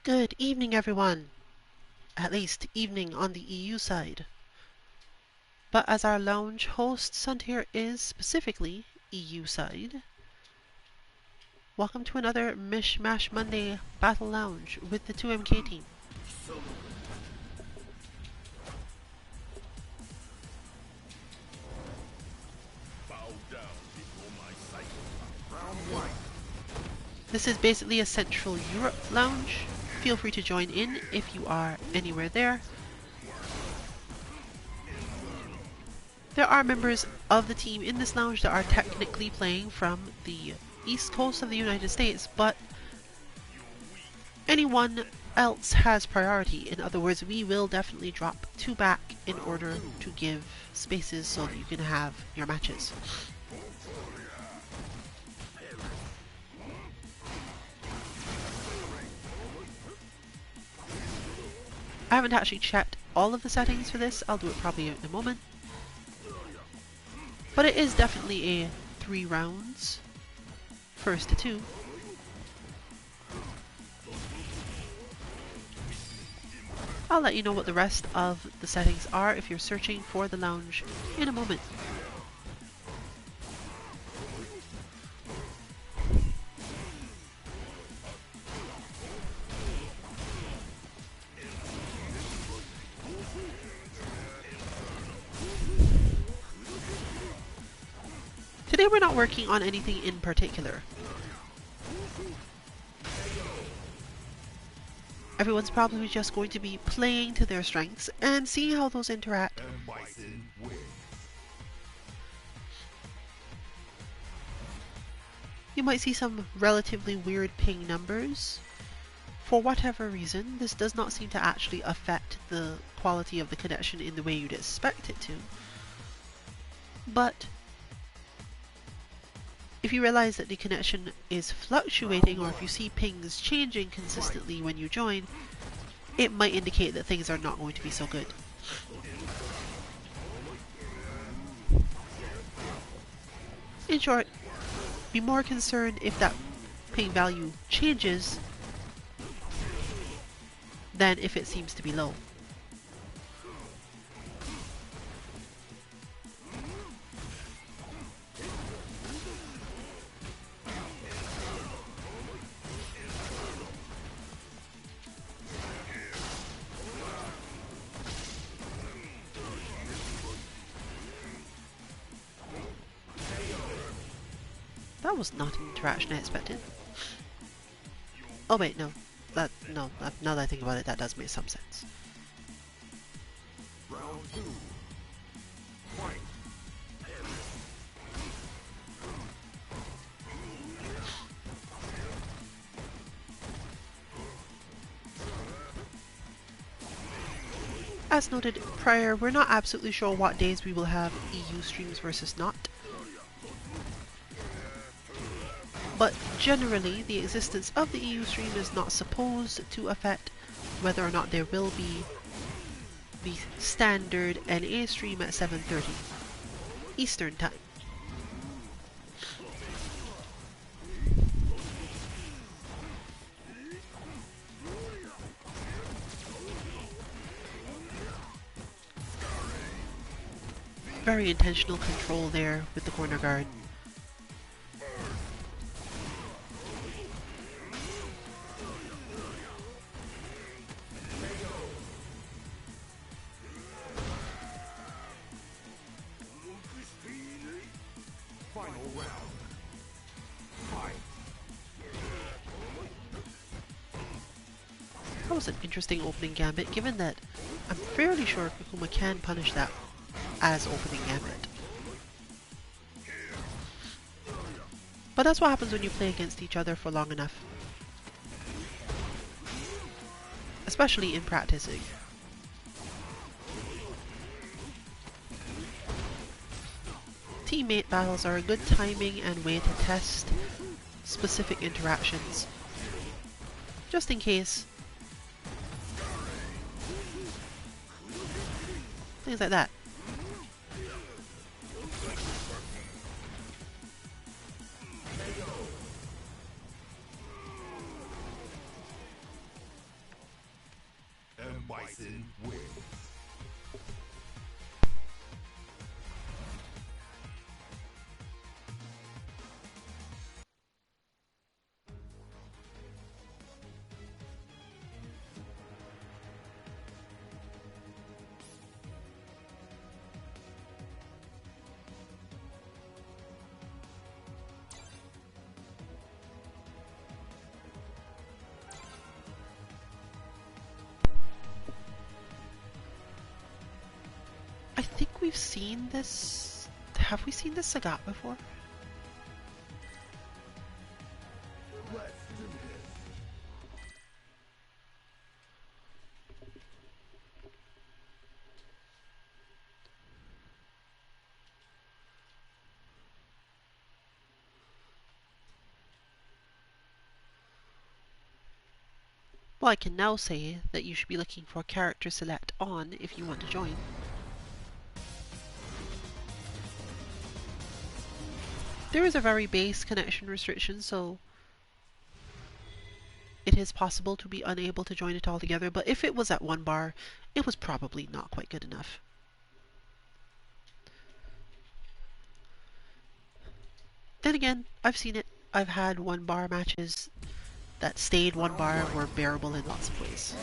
Good evening, everyone. At least evening on the EU side. But as our lounge host Suntier is specifically EU side, welcome to another Mish-Mash Monday Battle Lounge with the 2MK team. This is basically a Central Europe lounge. Feel free to join in if you are anywhere there. There are members of the team in this lounge that are technically playing from the east coast of the United States, but anyone else has priority. In other words, we will definitely drop two back in order to give spaces so that you can have your matches. I haven't actually checked all of the settings for this. I'll do it probably in a moment. But it is definitely a 3 rounds, first to 2. I'll let you know what the rest of the settings are if you're searching for the lounge in a moment. Today we're not working on anything in particular. Everyone's probably just going to be playing to their strengths and seeing how those interact. You might see some relatively weird ping numbers. For whatever reason, this does not seem to actually affect the quality of the connection in the way you'd expect it to. But if you realize that the connection is fluctuating, or if you see pings changing consistently when you join, it might indicate that things are not going to be so good. In short, be more concerned if that ping value changes than if it seems to be low. That was not an interaction I expected. Oh wait, no. Now that I think about it, that does make some sense. Round 2. Fight. As noted prior, we're not absolutely sure what days we will have EU streams versus not. But generally, the existence of the EU stream is not supposed to affect whether or not there will be the standard NA stream at 7:30 Eastern Time. Very intentional control there with the corner guard. Final round. Fight. That was an interesting opening gambit, given that I'm fairly sure Kakuma can punish that as opening gambit. But that's what happens when you play against each other for long enough. Especially in practicing. Teammate battles are a good timing and way to test specific interactions. Just in case. Things like that. we've seen this... Have we seen this Sagat before? Let's do this. Well, I can now say that you should be looking for character select on if you want to join. There is a very base connection restriction, so it is possible to be unable to join it altogether, but if it was at 1 bar, it was probably not quite good enough. Then again, I've seen it. I've had 1 bar matches that stayed 1 bar and were bearable in lots of ways.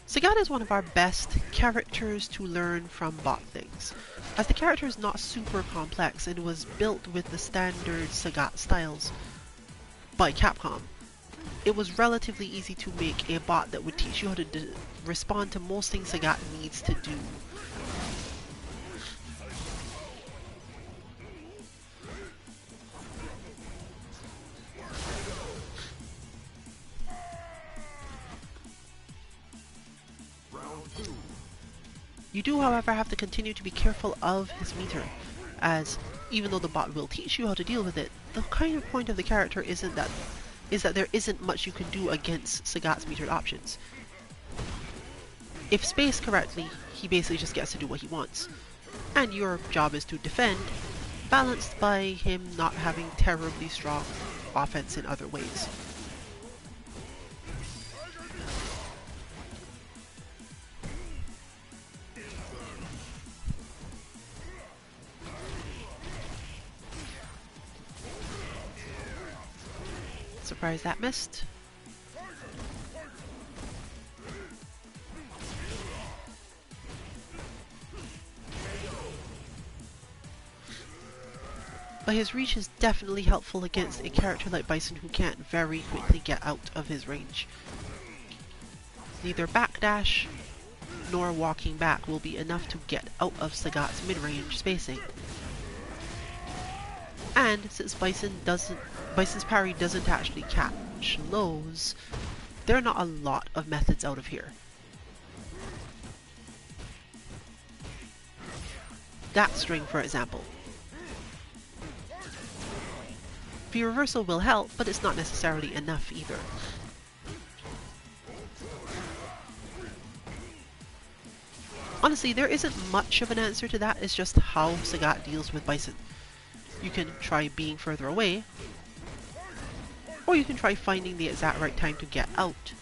Sagat is one of our best characters to learn from bot things, as the character is not super complex and was built with the standard Sagat styles by Capcom. It was relatively easy to make a bot that would teach you how to respond to most things Sagat needs to do. You do, however, have to continue to be careful of his meter, as even though the bot will teach you how to deal with it, the kind of point of the character is that there isn't much you can do against Sagat's metered options. If spaced correctly, he basically just gets to do what he wants, and your job is to defend, balanced by him not having terribly strong offense in other ways. Surprised that missed. But his reach is definitely helpful against a character like Bison who can't very quickly get out of his range. Neither backdash nor walking back will be enough to get out of Sagat's mid-range spacing. And since Bison's parry doesn't actually catch lows, there are not a lot of methods out of here. That string, for example. V reversal will help, but it's not necessarily enough either. Honestly, there isn't much of an answer to that, it's just how Sagat deals with Bison. You can try being further away, or you can try finding the exact right time to get out.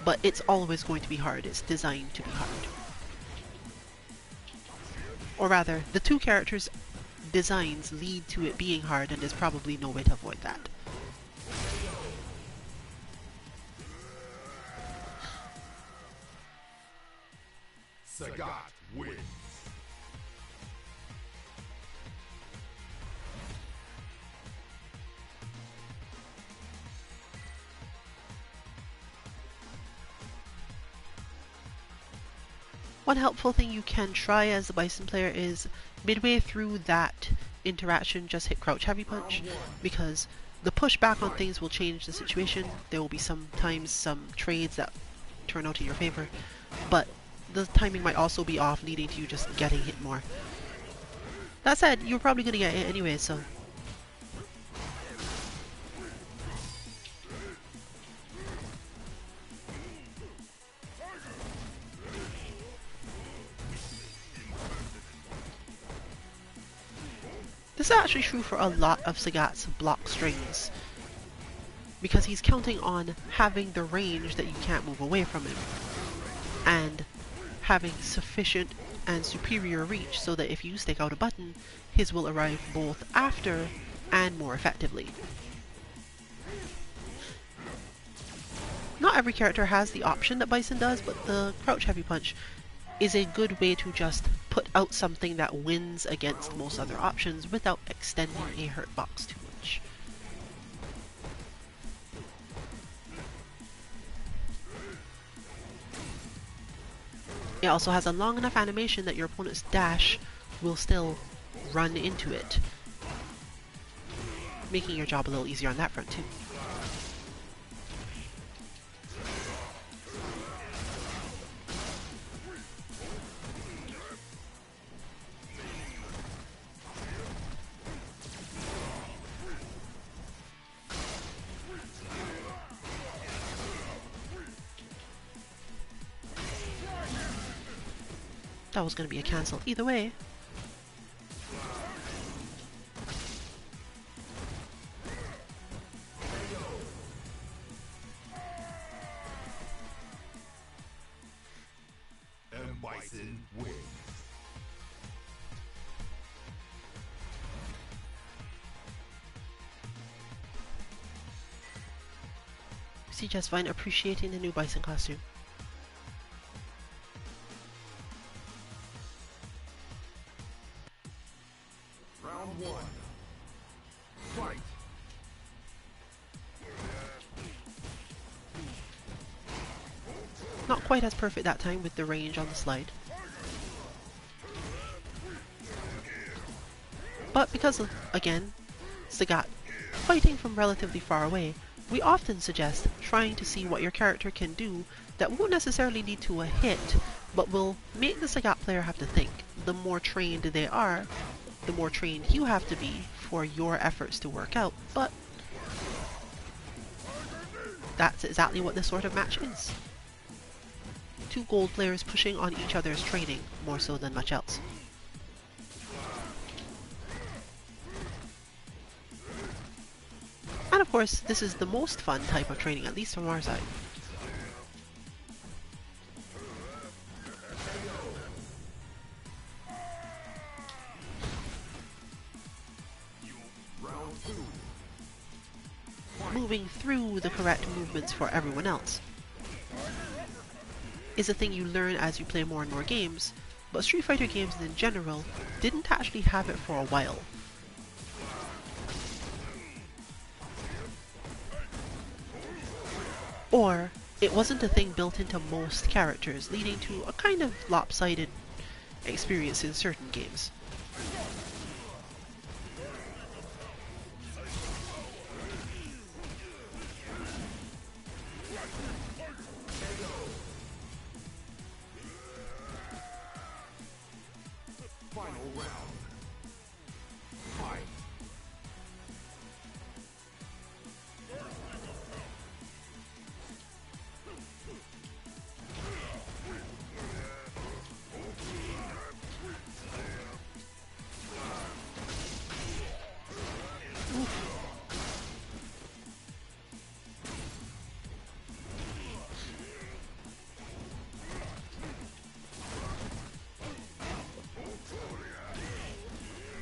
But it's always going to be hard, it's designed to be hard. Or rather, the two characters' designs lead to it being hard, and there's probably no way to avoid that. Sagat wins. One helpful thing you can try as the Bison player is midway through that interaction just hit crouch heavy punch, because the push back on things will change the situation. There will be sometimes some trades that turn out in your favor, but the timing might also be off, leading to you just getting hit more. That said, you're probably going to get hit anyway, so... This is actually true for a lot of Sagat's block strings, because he's counting on having the range that you can't move away from him, and having sufficient and superior reach so that if you stick out a button, his will arrive both after and more effectively. Not every character has the option that Bison does, but the crouch heavy punch is a good way to just put out something that wins against most other options without extending a hurt box too much. It also has a long enough animation that your opponent's dash will still run into it, making your job a little easier on that front too. That was going to be a cancel either way. And Bison wins. See just fine appreciating the new Bison costume. Round one. Fight. Not quite as perfect that time with the range on the slide. But because of, again, Sagat fighting from relatively far away, we often suggest trying to see what your character can do that won't necessarily lead to a hit, but will make the Sagat player have to think. The more trained they are, the more trained you have to be for your efforts to work out, but that's exactly what this sort of match is. Two gold players pushing on each other's training more so than much else. And of course, this is the most fun type of training, at least from our side. Moving through the correct movements for everyone else is a thing you learn as you play more and more games, but Street Fighter games in general didn't actually have it for a while. Or it wasn't a thing built into most characters, leading to a kind of lopsided experience in certain games. Final round. Fight.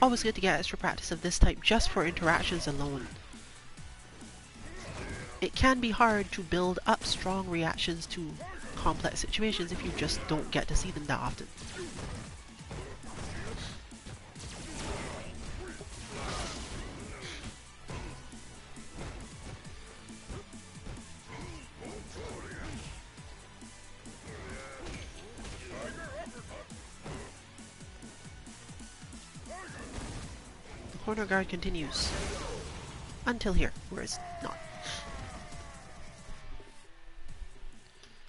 Always good to get extra practice of this type just for interactions alone. It can be hard to build up strong reactions to complex situations if you just don't get to see them that often. Corner guard continues until here, where it's not.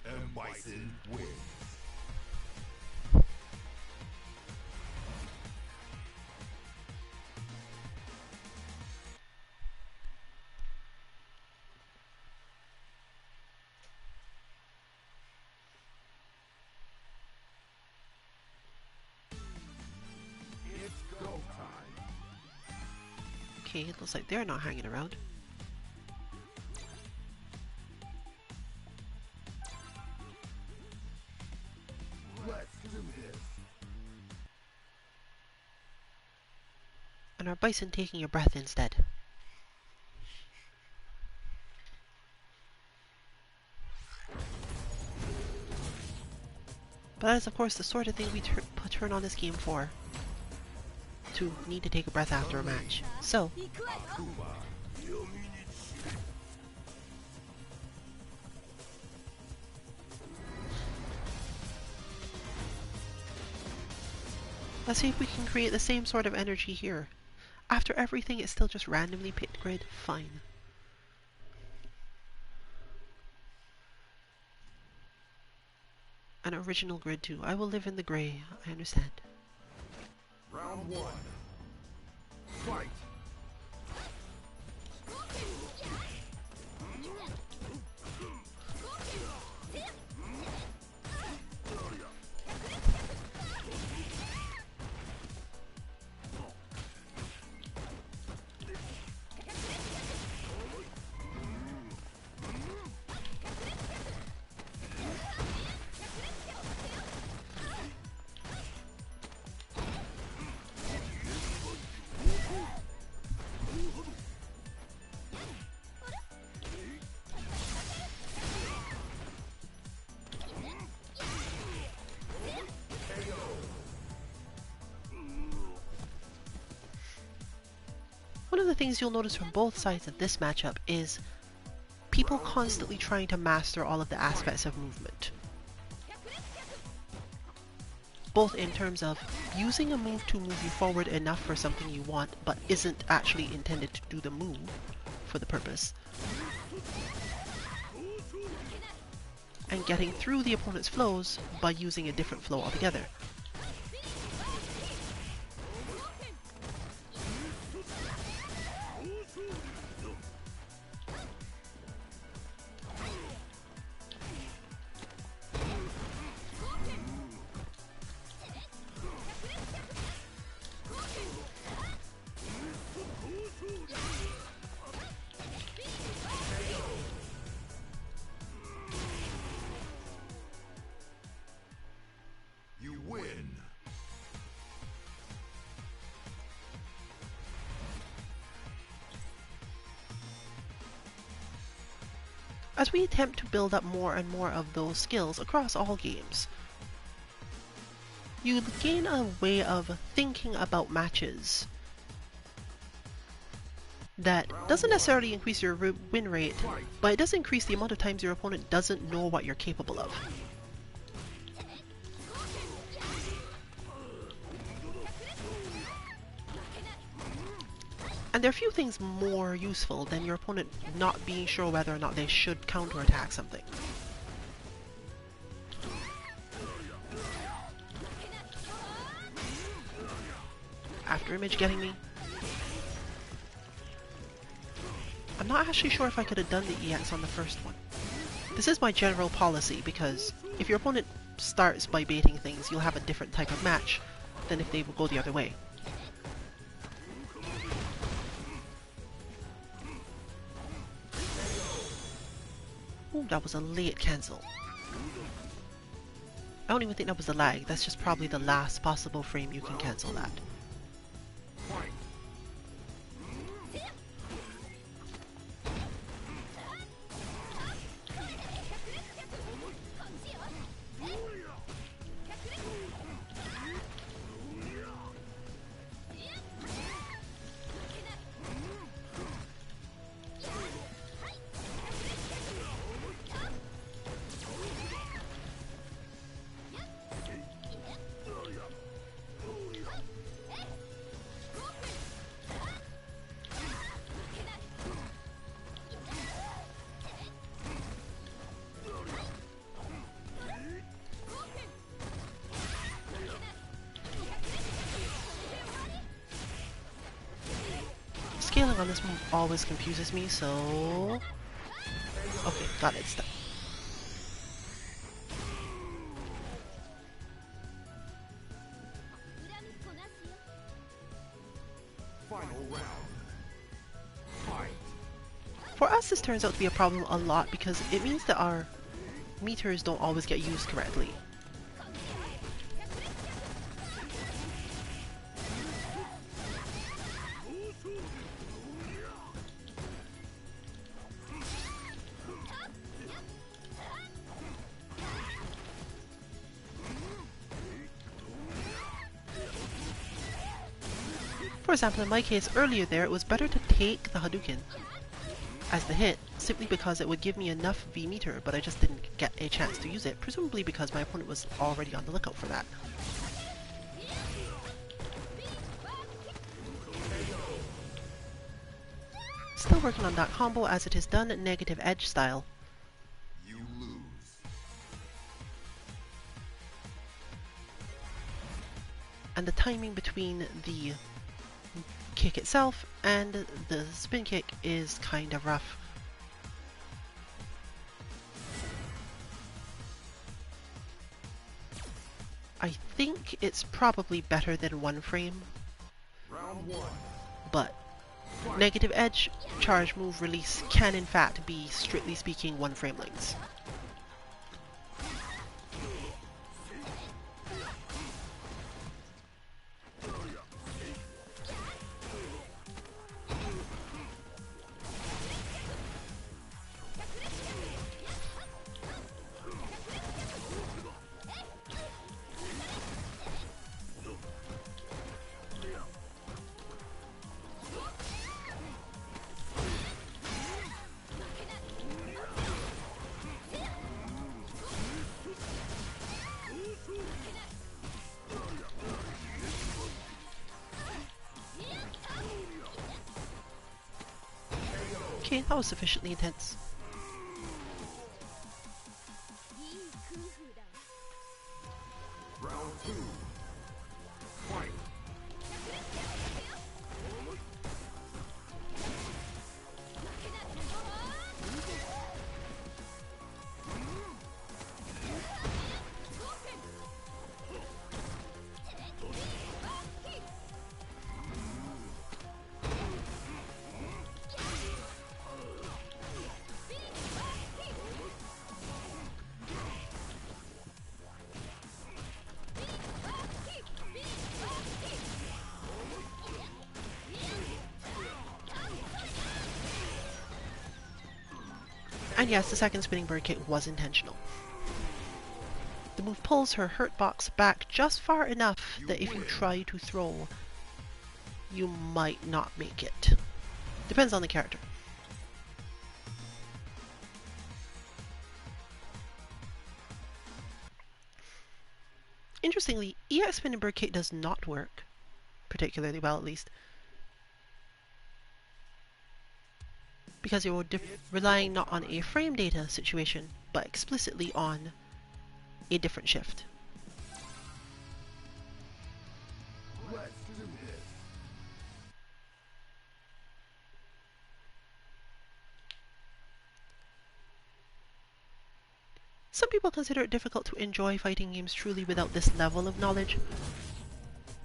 And Bison wins. It's go time. Okay, it looks like they're not hanging around. Let's do this. And our Bison taking a breath instead. But that is, of course, the sort of thing we turn on this game for. To need to take a breath after a match. So, let's see if we can create the same sort of energy here. After everything, it's still just randomly picked grid. Fine. An original grid too. I will live in the gray. I understand. Round one. Fight. One of the things you'll notice from both sides of this matchup is people constantly trying to master all of the aspects of movement. Both in terms of using a move to move you forward enough for something you want, but isn't actually intended to do the move for the purpose, and getting through the opponent's flows by using a different flow altogether. You win. As we attempt to build up more and more of those skills across all games, you gain a way of thinking about matches that doesn't necessarily increase your win rate, but it does increase the amount of times your opponent doesn't know what you're capable of. And there are few things more useful than your opponent not being sure whether or not they should counterattack something. After image getting me. I'm not actually sure if I could have done the EX on the first one. This is my general policy, because if your opponent starts by baiting things, you'll have a different type of match than if they will go the other way. Ooh, that was a late cancel. I don't even think that was a lag, that's just probably the last possible frame you can cancel that. Scaling on this move always confuses me, so... Okay, got it, stop. Final round. Fight. For us, this turns out to be a problem a lot because it means that our meters don't always get used correctly. example, in my case earlier there, it was better to take the Hadouken as the hit, simply because it would give me enough V-meter, but I just didn't get a chance to use it, presumably because my opponent was already on the lookout for that. Still working on that combo as it is done negative edge style. You lose. And the timing between the kick itself and the spin kick is kind of rough. I think it's probably better than one frame, Round one. but negative edge, charge, move, release can in fact be, strictly speaking, one frame lengths. Okay, that was sufficiently intense. Round two. Fight. And yes, the second spinning bird kick was intentional. The move pulls her hurt box back just far enough that if you try to throw, you might not make it. Depends on the character. Interestingly, EX spinning bird kick does not work particularly well, at least, because you're relying not on a frame data situation, but explicitly on a different shift. Let's do this. Some people consider it difficult to enjoy fighting games truly without this level of knowledge,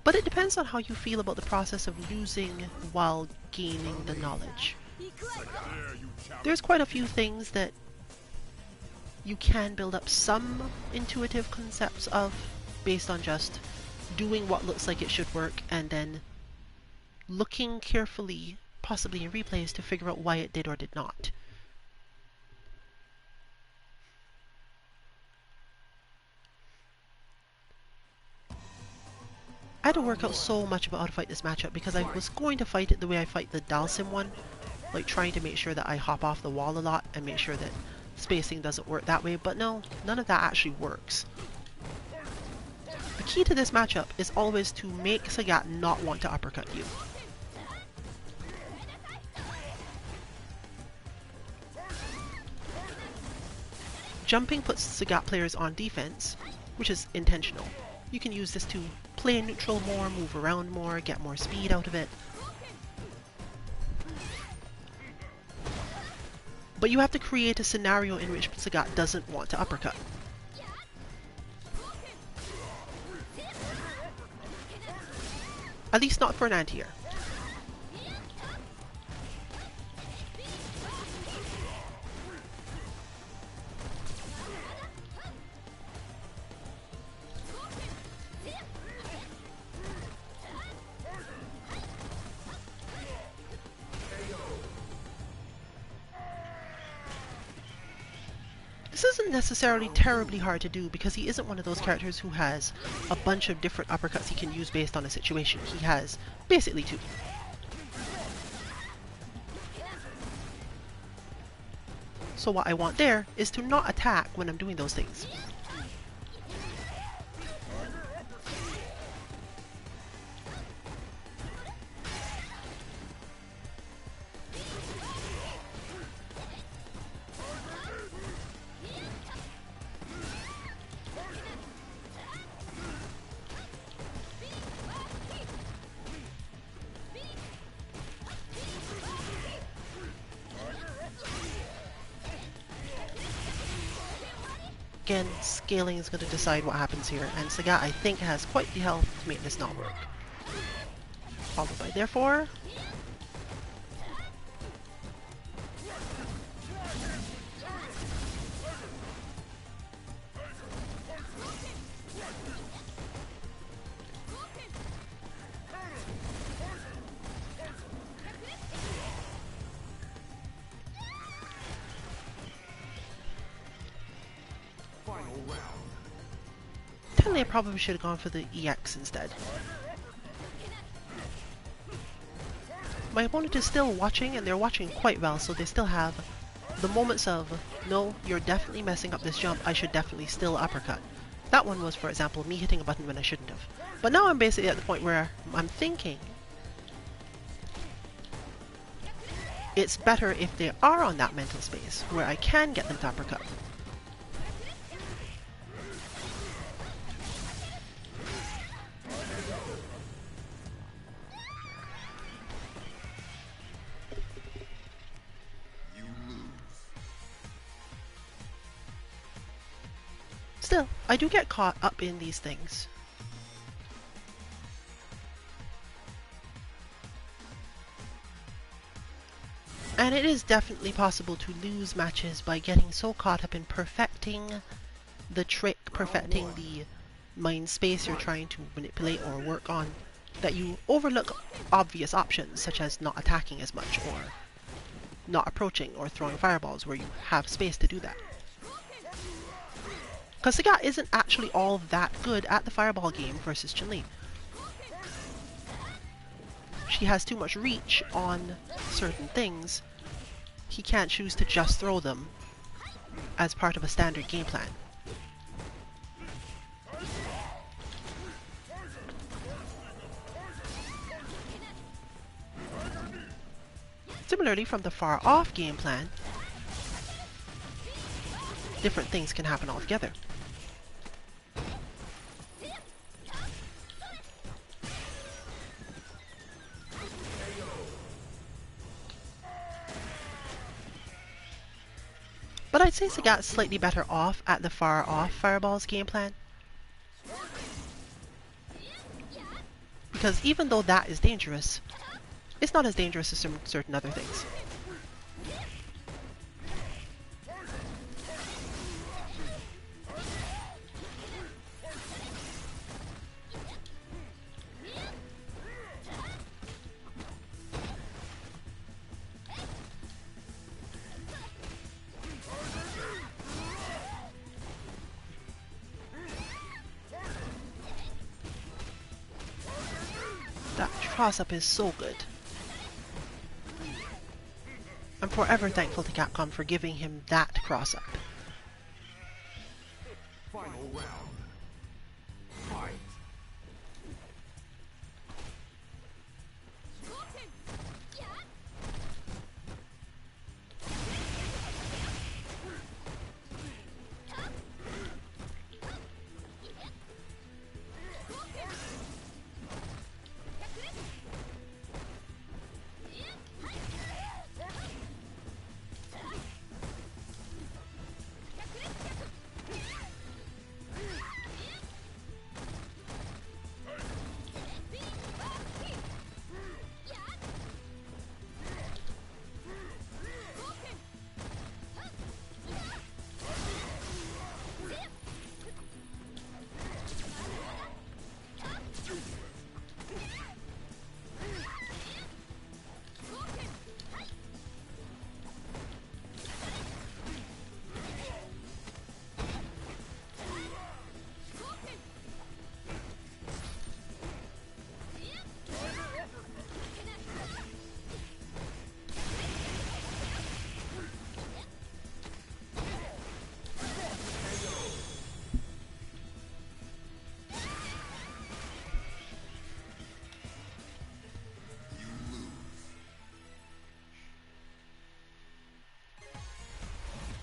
but it depends on how you feel about the process of losing while gaining the knowledge. There's quite a few things that you can build up some intuitive concepts of based on just doing what looks like it should work and then looking carefully, possibly in replays, to figure out why it did or did not. I had to work out so much about how to fight this matchup because I was going to fight it the way I fight the Dalsim one, like trying to make sure that I hop off the wall a lot and make sure that spacing doesn't work that way, but no, none of that actually works. The key to this matchup is always to make Sagat not want to uppercut you. Jumping puts Sagat players on defense, which is intentional. You can use this to play neutral more, move around more, get more speed out of it. But you have to create a scenario in which Sagat doesn't want to uppercut. At least not for an anti-air. This isn't necessarily terribly hard to do because he isn't one of those characters who has a bunch of different uppercuts he can use based on a situation. He has basically two. So what I want there is to not attack when I'm doing those things. Again, scaling is going to decide what happens here, and Sagat, I think, has quite the health to make this not work. Followed by therefore. Technically, I probably should have gone for the EX instead. My opponent is still watching, and they're watching quite well, so they still have the moments of, no, you're definitely messing up this jump, I should definitely still uppercut. That one was, for example, me hitting a button when I shouldn't have. But now I'm basically at the point where I'm thinking it's better if they are on that mental space, where I can get them to uppercut. Still, I do get caught up in these things. And it is definitely possible to lose matches by getting so caught up in perfecting the trick, perfecting the mind space you're trying to manipulate or work on, that you overlook obvious options such as not attacking as much or not approaching or throwing fireballs where you have space to do that. Because Sagat isn't actually all that good at the fireball game versus Chun-Li. She has too much reach on certain things. He can't choose to just throw them as part of a standard game plan. Similarly, from the far off game plan, different things can happen altogether. But I'd say Sagat's slightly better off at the far off fireballs game plan. Because even though that is dangerous, it's not as dangerous as certain other things. That cross-up is so good. I'm forever thankful to Capcom for giving him that cross-up. Final round. Fight.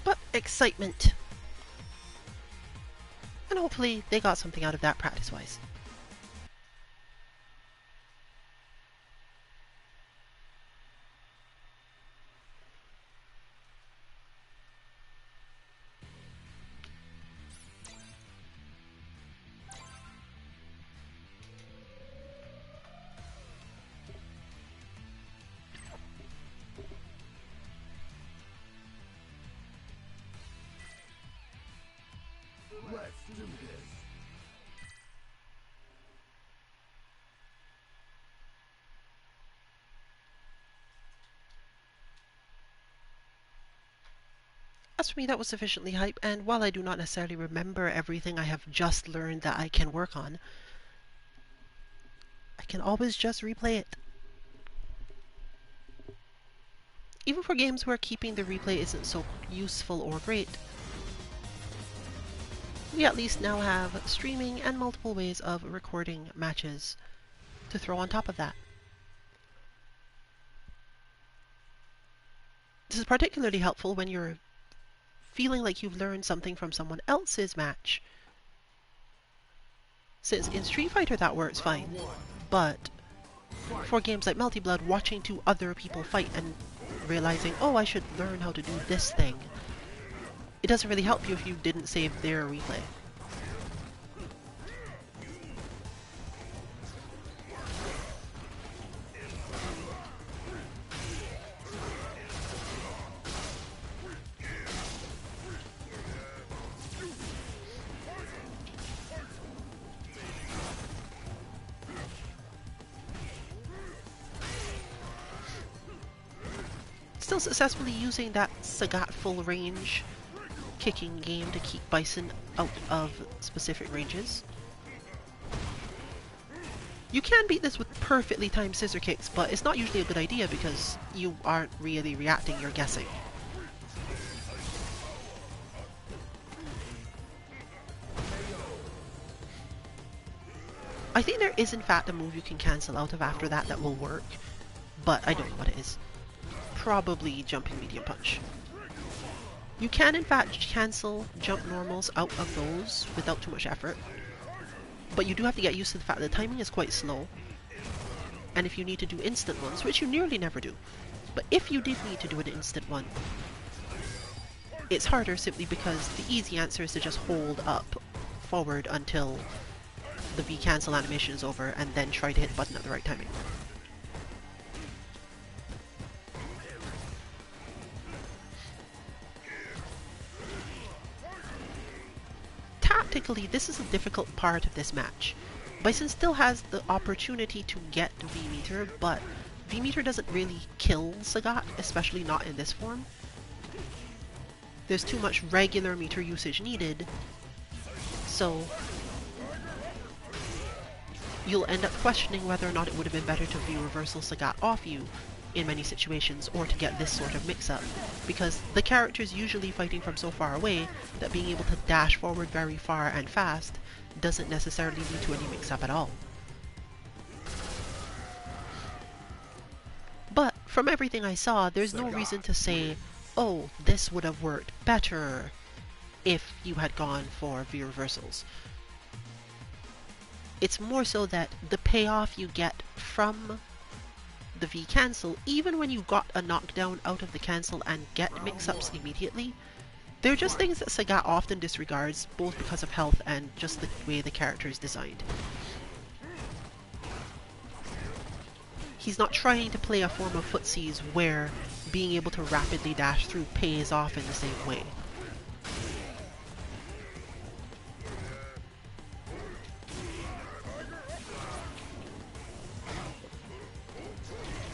But excitement. And hopefully they got something out of that practice-wise. Let's do this. As for me, that was sufficiently hype, and while I do not necessarily remember everything I have just learned that I can work on, I can always just replay it. Even for games where keeping the replay isn't so useful or great, we at least now have streaming and multiple ways of recording matches to throw on top of that. This is particularly helpful when you're feeling like you've learned something from someone else's match. Since in Street Fighter that works fine, but for games like Multi-Blood, watching two other people fight and realizing, oh, I should learn how to do this thing, it doesn't really help you if you didn't save their replay. Still successfully using that Sagat full range kicking game to keep Bison out of specific ranges. You can beat this with perfectly timed scissor kicks, but it's not usually a good idea because you aren't really reacting, you're guessing. I think there is in fact a move you can cancel out of after that that will work, but I don't know what it is. Probably jumping medium punch. You can in fact cancel jump normals out of those without too much effort, but you do have to get used to the fact that the timing is quite slow, and if you need to do instant ones, which you nearly never do, but if you did need to do an instant one, it's harder simply because the easy answer is to just hold up forward until the V cancel animation is over and then try to hit the button at the right timing. Tactically, this is a difficult part of this match. Bison still has the opportunity to get V-meter, but V-meter doesn't really kill Sagat, especially not in this form. There's too much regular meter usage needed, so you'll end up questioning whether or not it would have been better to V-reversal Sagat off you in many situations, or to get this sort of mix-up, because the character's usually fighting from so far away that being able to dash forward very far and fast doesn't necessarily lead to any mix-up at all. But from everything I saw, there's no reason to say, oh, this would have worked better if you had gone for V-reversals. It's more so that the payoff you get from the V cancel, even when you got a knockdown out of the cancel and get mix-ups immediately, they're just things that Sagat often disregards, both because of health and just the way the character is designed. He's not trying to play a form of footsies where being able to rapidly dash through pays off in the same way.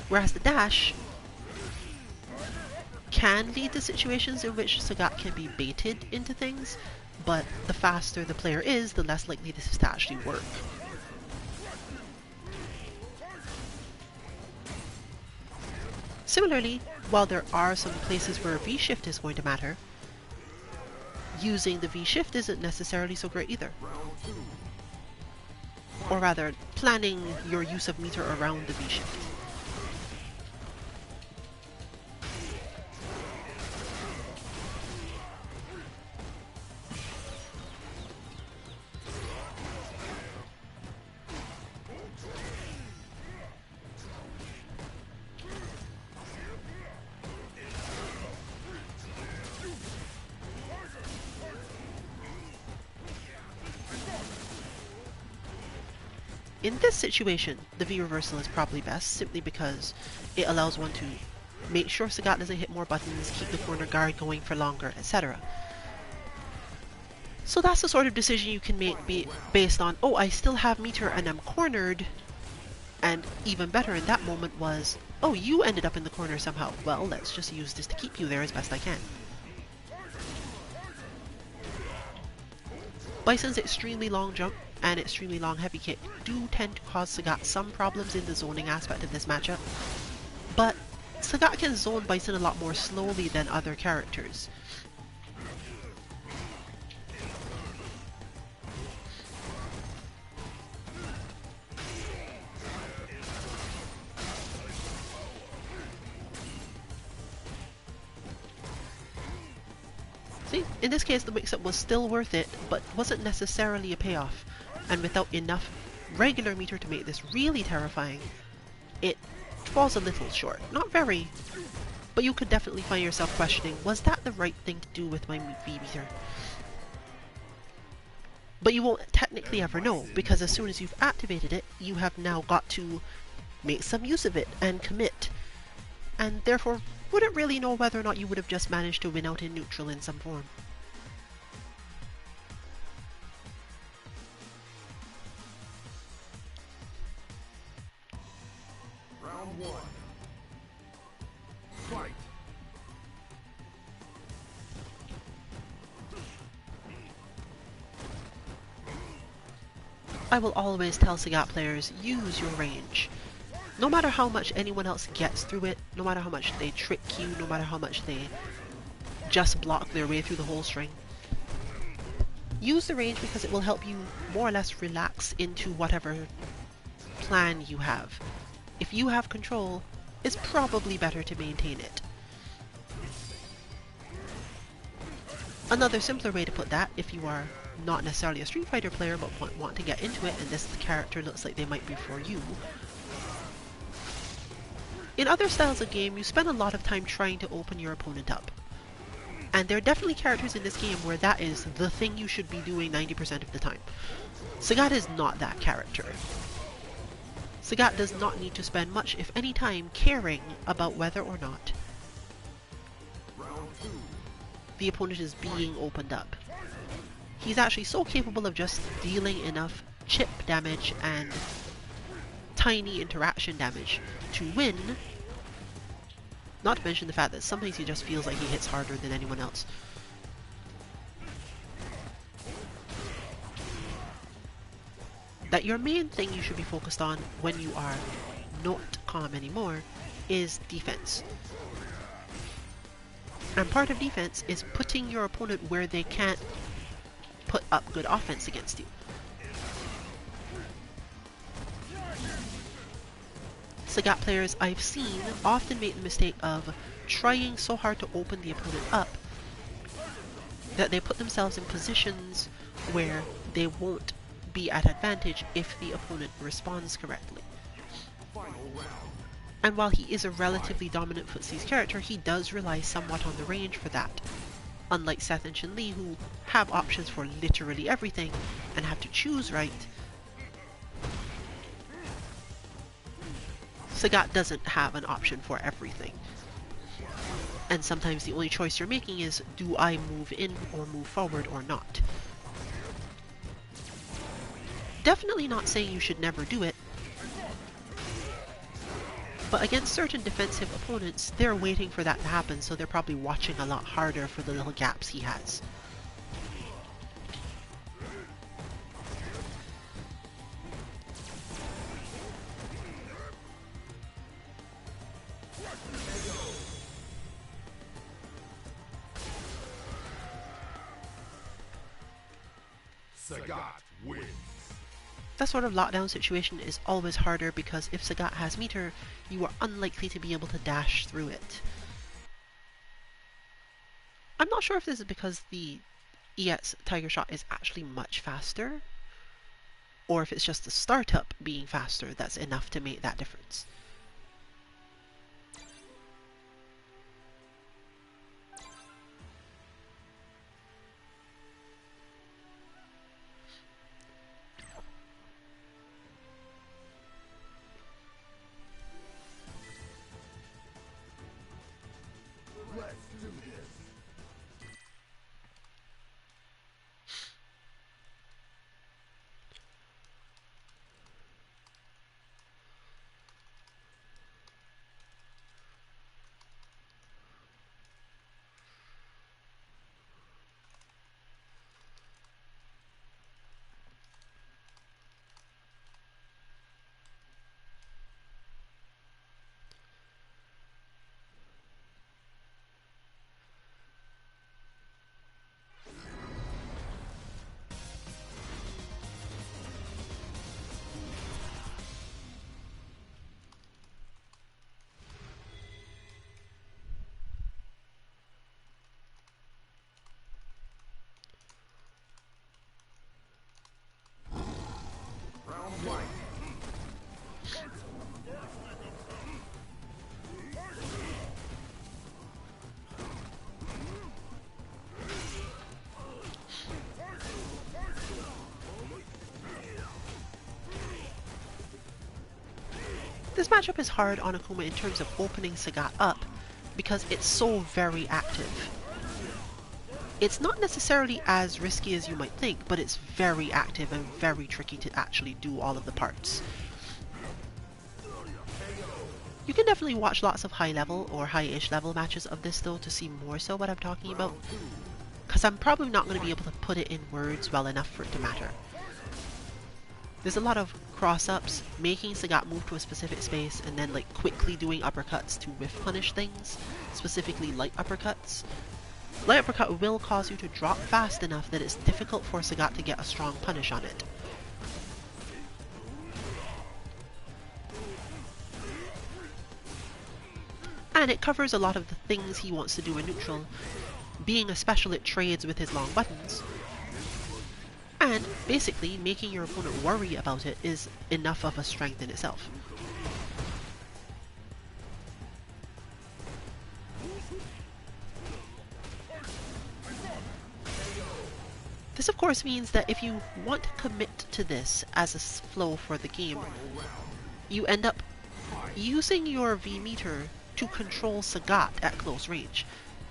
Whereas the dash can lead to situations in which Sagat can be baited into things, but the faster the player is, the less likely this is to actually work. Similarly, while there are some places where V-shift is going to matter, using the V-shift isn't necessarily so great either. Or rather, planning your use of meter around the V-shift. In this situation, the V reversal is probably best, simply because it allows one to make sure Sagat doesn't hit more buttons, keep the corner guard going for longer, etc. So that's the sort of decision you can make based on, oh, I still have meter and I'm cornered, and even better in that moment was, oh, you ended up in the corner somehow. Well, let's just use this to keep you there as best I can. Bison's extremely long jump and extremely long heavy kick do tend to cause Sagat some problems in the zoning aspect of this matchup, but Sagat can zone Bison a lot more slowly than other characters. See, in this case the mix-up was still worth it, but wasn't necessarily a payoff, and without enough regular meter to make this really terrifying, it falls a little short. Not very, but you could definitely find yourself questioning, was that the right thing to do with my V meter? But you won't technically ever know, because as soon as you've activated it, you have now got to make some use of it and commit, and therefore wouldn't really know whether or not you would have just managed to win out in neutral in some form. Round one. Fight. I will always tell Sagat players, use your range. No matter how much anyone else gets through it, no matter how much they trick you, no matter how much they just block their way through the whole string, use the range because it will help you more or less relax into whatever plan you have. If you have control, it's probably better to maintain it. Another simpler way to put that, if you are not necessarily a Street Fighter player but want to get into it and this character looks like they might be for you, in other styles of game, you spend a lot of time trying to open your opponent up. And there are definitely characters in this game where that is the thing you should be doing 90% of the time. Sagat is not that character. Sagat does not need to spend much, if any time, caring about whether or not the opponent is being opened up. He's actually so capable of just dealing enough chip damage and tiny interaction damage to win, not to mention the fact that sometimes he just feels like he hits harder than anyone else. That your main thing you should be focused on when you are not calm anymore is defense. And part of defense is putting your opponent where they can't put up good offense against you. Sagat players I've seen often make the mistake of trying so hard to open the opponent up that they put themselves in positions where they won't be at advantage if the opponent responds correctly. And while he is a relatively dominant footsies character, he does rely somewhat on the range for that. Unlike Seth and Chun-Li, who have options for literally everything and have to choose right, Sagat doesn't have an option for everything. And sometimes the only choice you're making is, do I move in or move forward or not? Definitely not saying you should never do it, but against certain defensive opponents, they're waiting for that to happen, so they're probably watching a lot harder for the little gaps he has. Sagat wins. That sort of lockdown situation is always harder because if Sagat has meter, you are unlikely to be able to dash through it. I'm not sure if this is because the EX Tiger Shot is actually much faster, or if it's just the startup being faster that's enough to make that difference. Let's do this. Round one. This matchup is hard on Akuma in terms of opening Sagat up because it's so very active. It's not necessarily as risky as you might think, but it's very active and very tricky to actually do all of the parts. You can definitely watch lots of high level or high-ish level matches of this though to see more so what I'm talking about, because I'm probably not going to be able to put it in words well enough for it to matter. There's a lot of cross-ups, making Sagat move to a specific space and then like quickly doing uppercuts to whiff punish things, specifically light uppercuts. Light uppercut will cause you to drop fast enough that it's difficult for Sagat to get a strong punish on it. And it covers a lot of the things he wants to do in neutral. Being a special, it trades with his long buttons. And basically, making your opponent worry about it is enough of a strength in itself. This of course means that if you want to commit to this as a flow for the game, you end up using your V meter to control Sagat at close range.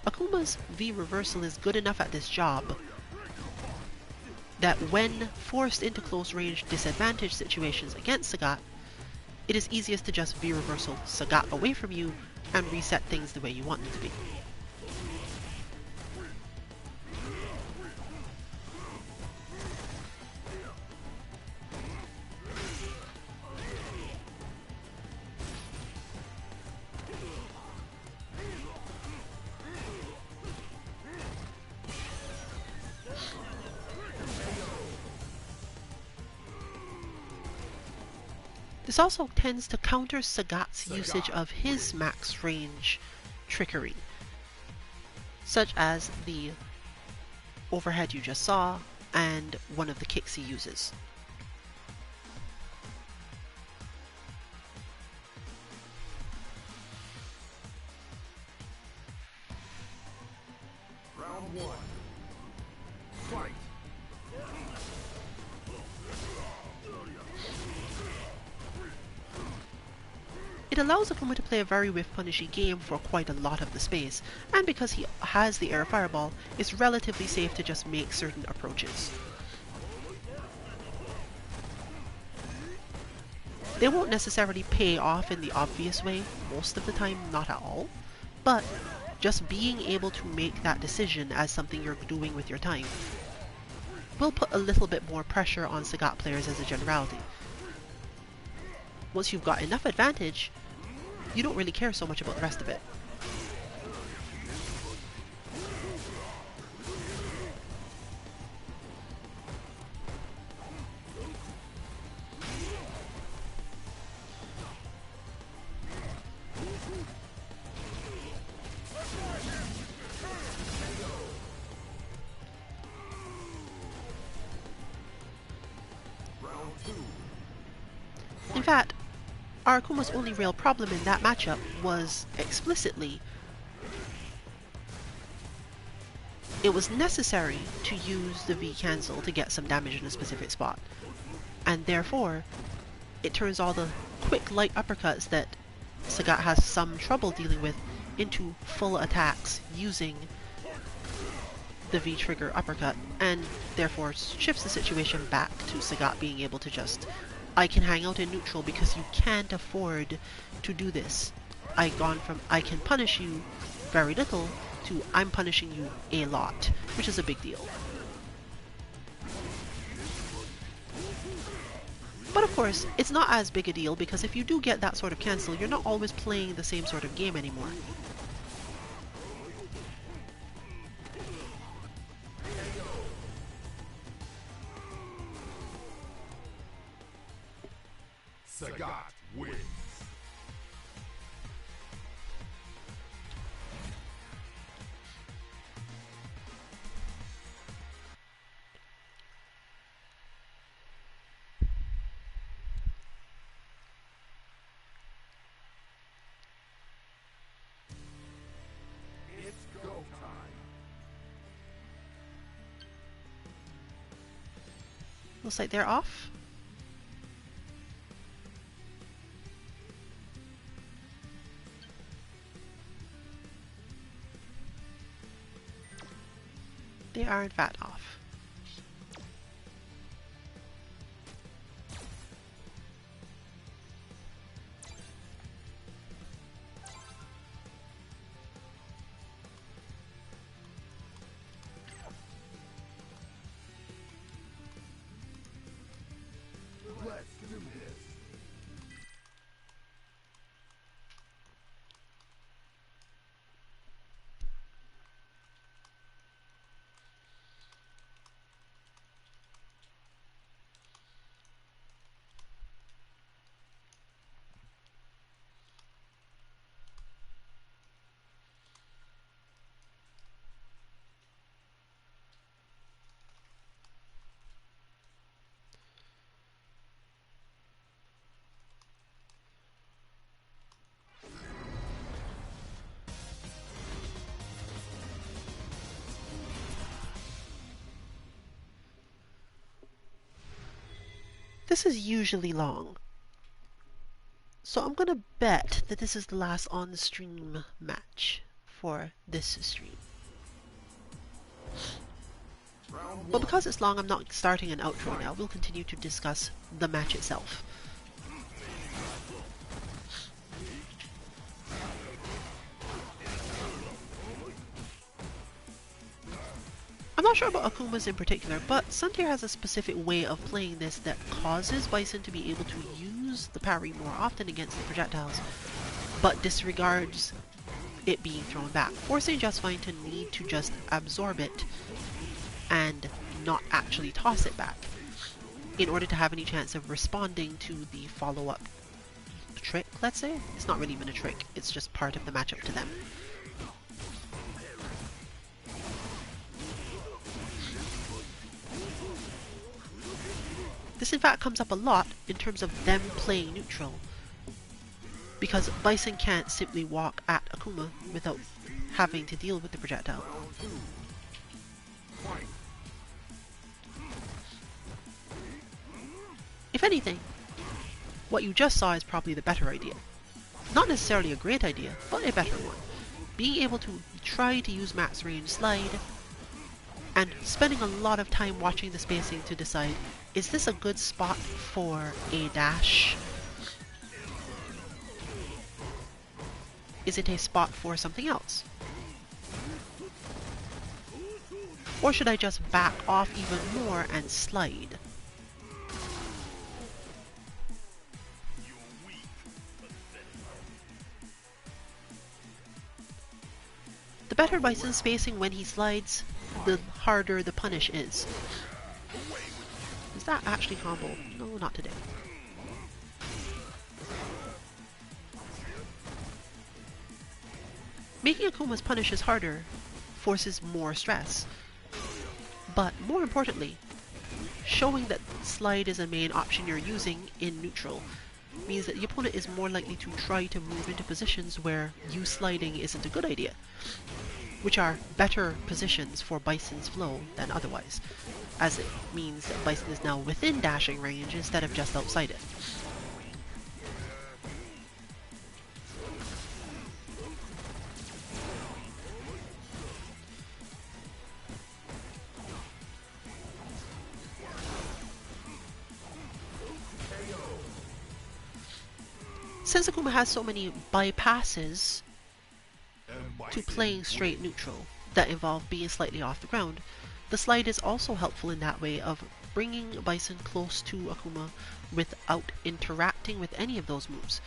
Akuma's V reversal is good enough at this job that when forced into close range disadvantage situations against Sagat, it is easiest to just V reversal Sagat away from you and reset things the way you want them to be. This also tends to counter Sagat's usage of his max range trickery, such as the overhead you just saw and one of the kicks he uses. Round one. Fight. It allows Akuma to play a very whiff punishy game for quite a lot of the space, and because he has the air fireball, it's relatively safe to just make certain approaches. They won't necessarily pay off in the obvious way, most of the time not at all, but just being able to make that decision as something you're doing with your time will put a little bit more pressure on Sagat players as a generality. Once you've got enough advantage, you don't really care so much about the rest of it. In fact, our Akuma's only real problem in that matchup was explicitly it was necessary to use the V cancel to get some damage in a specific spot, and therefore it turns all the quick light uppercuts that Sagat has some trouble dealing with into full attacks using the V-trigger uppercut, and therefore shifts the situation back to Sagat being able to just, I can hang out in neutral because you can't afford to do this. I've gone from I can punish you very little to I'm punishing you a lot, which is a big deal. But of course, it's not as big a deal because if you do get that sort of cancel, you're not always playing the same sort of game anymore. Sagat wins. It's go time. Looks like they're off. They are in fact off. Let's do this. This is usually long, so I'm gonna bet that this is the last on-stream match for this stream. But because it's long, I'm not starting an outro now. We'll continue to discuss the match itself. I'm not sure about Akuma's in particular, but Suntier has a specific way of playing this that causes Bison to be able to use the parry more often against the projectiles, but disregards it being thrown back, forcing Just Fine to need to just absorb it and not actually toss it back in order to have any chance of responding to the follow-up trick, let's say. It's not really even a trick, it's just part of the matchup to them. This in fact comes up a lot in terms of them playing neutral, because Bison can't simply walk at Akuma without having to deal with the projectile. If anything, what you just saw is probably the better idea. Not necessarily a great idea, but a better one. Being able to try to use max range slide, and spending a lot of time watching the spacing to decide, is this a good spot for a dash? Is it a spot for something else? Or should I just back off even more and slide? The better Bison's spacing when he slides, the harder the punish is. Is that actually combo? No, not today. Making Akuma's punishes harder forces more stress. But more importantly, showing that slide is a main option you're using in neutral means that the opponent is more likely to try to move into positions where you sliding isn't a good idea, which are better positions for Bison's flow than otherwise, as it means that Bison is now within dashing range instead of just outside it. Since Akuma has so many bypasses And to Bison playing straight wins. neutral that involve being slightly off the ground, the slide is also helpful in that way of bringing Bison close to Akuma without interacting with any of those moves,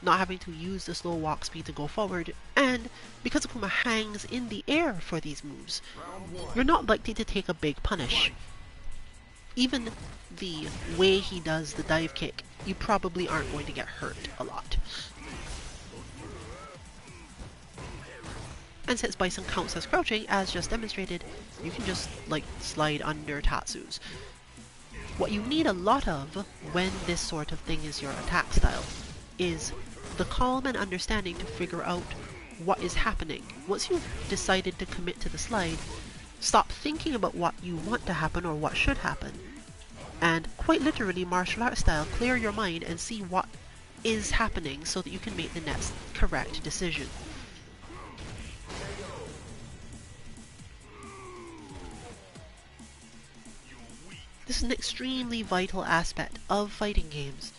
not having to use the slow walk speed to go forward, and because Akuma hangs in the air for these moves, Round one. you're not likely to take a big punish. Even the way he does the dive kick, you probably aren't going to get hurt a lot. And since Bison counts as crouching, as just demonstrated, you can just, like, slide under Tatsus. What you need a lot of when this sort of thing is your attack style is the calm and understanding to figure out what is happening. Once you've decided to commit to the slide, stop thinking about what you want to happen or what should happen, and quite literally martial arts style, clear your mind and see what is happening so that you can make the next correct decision. This is an extremely vital aspect of fighting games,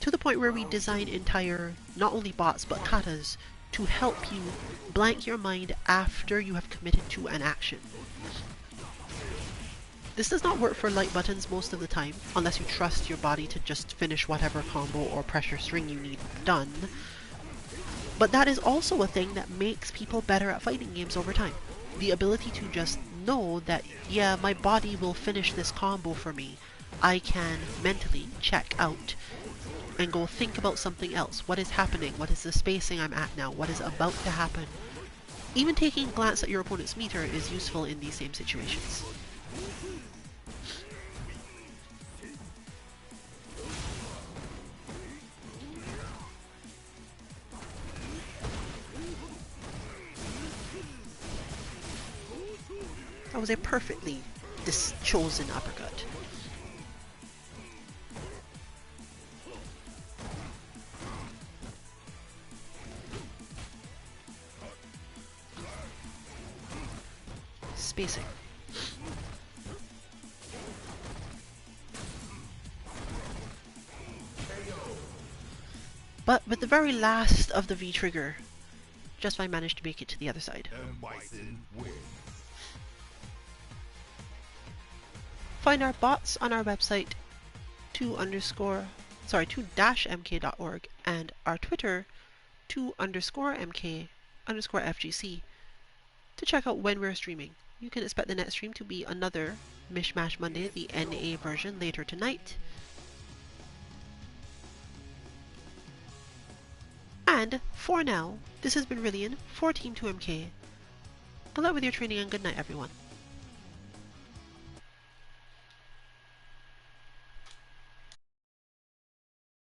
to the point where we design entire, not only bots but katas, to help you blank your mind after you have committed to an action. This does not work for light buttons most of the time, unless you trust your body to just finish whatever combo or pressure string you need done, but that is also a thing that makes people better at fighting games over time. The ability to just know that, yeah, my body will finish this combo for me. I can mentally check out and go think about something else. What is happening? What is the spacing I'm at now? What is about to happen? Even taking a glance at your opponent's meter is useful in these same situations. That was a perfectly chosen uppercut. Spacing. But with the very last of the V trigger, just I managed to make it to the other side. And Bison wins. Find our bots on our website 2-mk.org and our Twitter 2_mk_FGC to check out when we're streaming. You can expect the next stream to be another Mish-Mash Monday, the NA version, later tonight. And for now, this has been Rillian for Team 2MK. Good luck with your training and good night, everyone.